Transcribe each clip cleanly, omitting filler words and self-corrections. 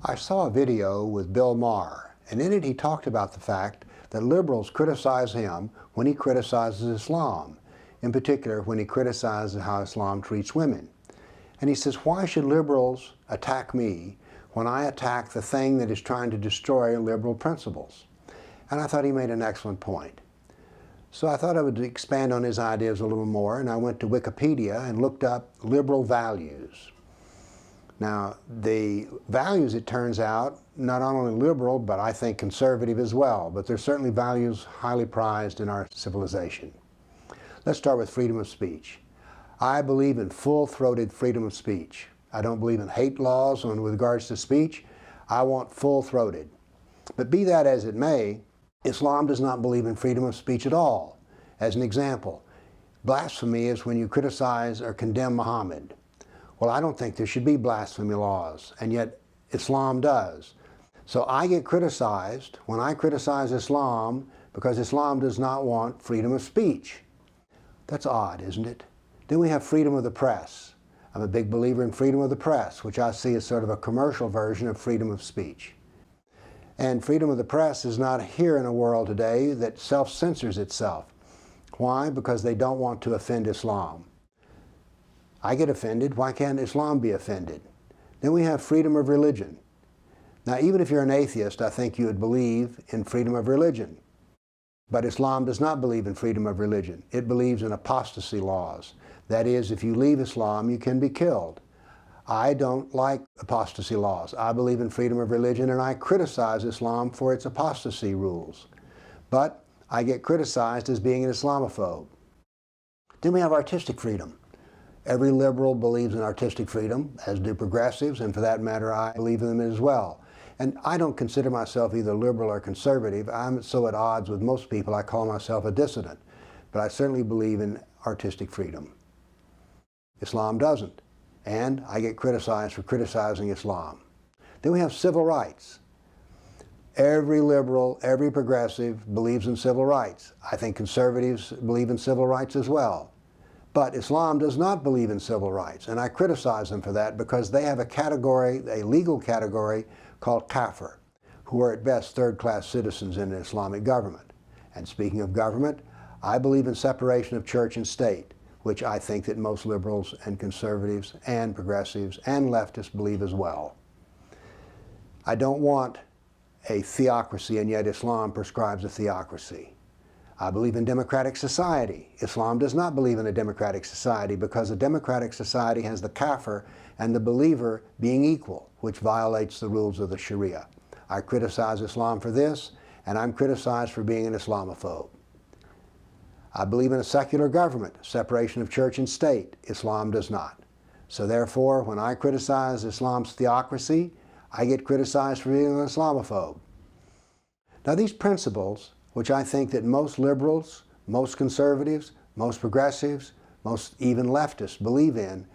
I saw a video with Bill Maher, and in it he talked about the fact that liberals criticize him when he criticizes Islam, in particular when he criticizes how Islam treats women. And he says, why should liberals attack me when I attack the thing that is trying to destroy liberal principles? And I thought he made an excellent point. So I thought I would expand on his ideas a little more, and I went to Wikipedia and looked up liberal values. Now, the values, it turns out, not only liberal, but I think conservative as well, but they're certainly values highly prized in our civilization. Let's start with freedom of speech. I believe in full-throated freedom of speech. I don't believe in hate laws with regards to speech. I want full-throated. But be that as it may, Islam does not believe in freedom of speech at all. As an example, blasphemy is when you criticize or condemn Muhammad. Well, I don't think there should be blasphemy laws, and yet Islam does. So I get criticized when I criticize Islam because Islam does not want freedom of speech. That's odd, isn't it? Then we have freedom of the press. I'm a big believer in freedom of the press, which I see as sort of a commercial version of freedom of speech. And freedom of the press is not here in a world today that self-censors itself. Why? Because they don't want to offend Islam. I get offended. Why can't Islam be offended? Then we have freedom of religion. Now, even if you're an atheist, I think you would believe in freedom of religion. But Islam does not believe in freedom of religion. It believes in apostasy laws. That is, if you leave Islam, you can be killed. I don't like apostasy laws. I believe in freedom of religion, and I criticize Islam for its apostasy rules. But I get criticized as being an Islamophobe. Then we have artistic freedom. Every liberal believes in artistic freedom, as do progressives, and for that matter, I believe in them as well. And I don't consider myself either liberal or conservative. I'm so at odds with most people, I call myself a dissident. But I certainly believe in artistic freedom. Islam doesn't. And I get criticized for criticizing Islam. Then we have civil rights. Every liberal, every progressive believes in civil rights. I think conservatives believe in civil rights as well. But Islam does not believe in civil rights, and I criticize them for that because they have a category, a legal category called Kafir, who are at best third-class citizens in an Islamic government. And speaking of government, I believe in separation of church and state, which I think that most liberals and conservatives and progressives and leftists believe as well. I don't want a theocracy, and yet Islam prescribes a theocracy. I believe in democratic society. Islam does not believe in a democratic society because a democratic society has the Kafir and the believer being equal, which violates the rules of the Sharia. I criticize Islam for this, and I'm criticized for being an Islamophobe. I believe in a secular government, separation of church and state. Islam does not. So therefore, when I criticize Islam's theocracy, I get criticized for being an Islamophobe. Now these principles, which I think that most liberals, most conservatives, most progressives, most even leftists believe in,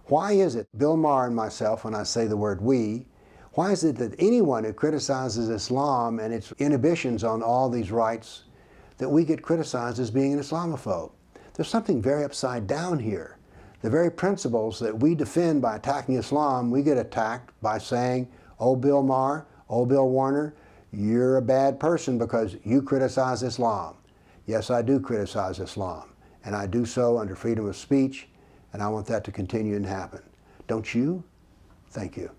why is it, Bill Maher and myself, when I say the word we, why is it that anyone who criticizes Islam and its inhibitions on all these rights, that we get criticized as being an Islamophobe? There's something very upside down here. The very principles that we defend by attacking Islam, we get attacked by saying, oh Bill Maher, oh Bill Warner, you're a bad person because you criticize Islam. Yes, I do criticize Islam, and I do so under freedom of speech, and I want that to continue and happen. Don't you? Thank you.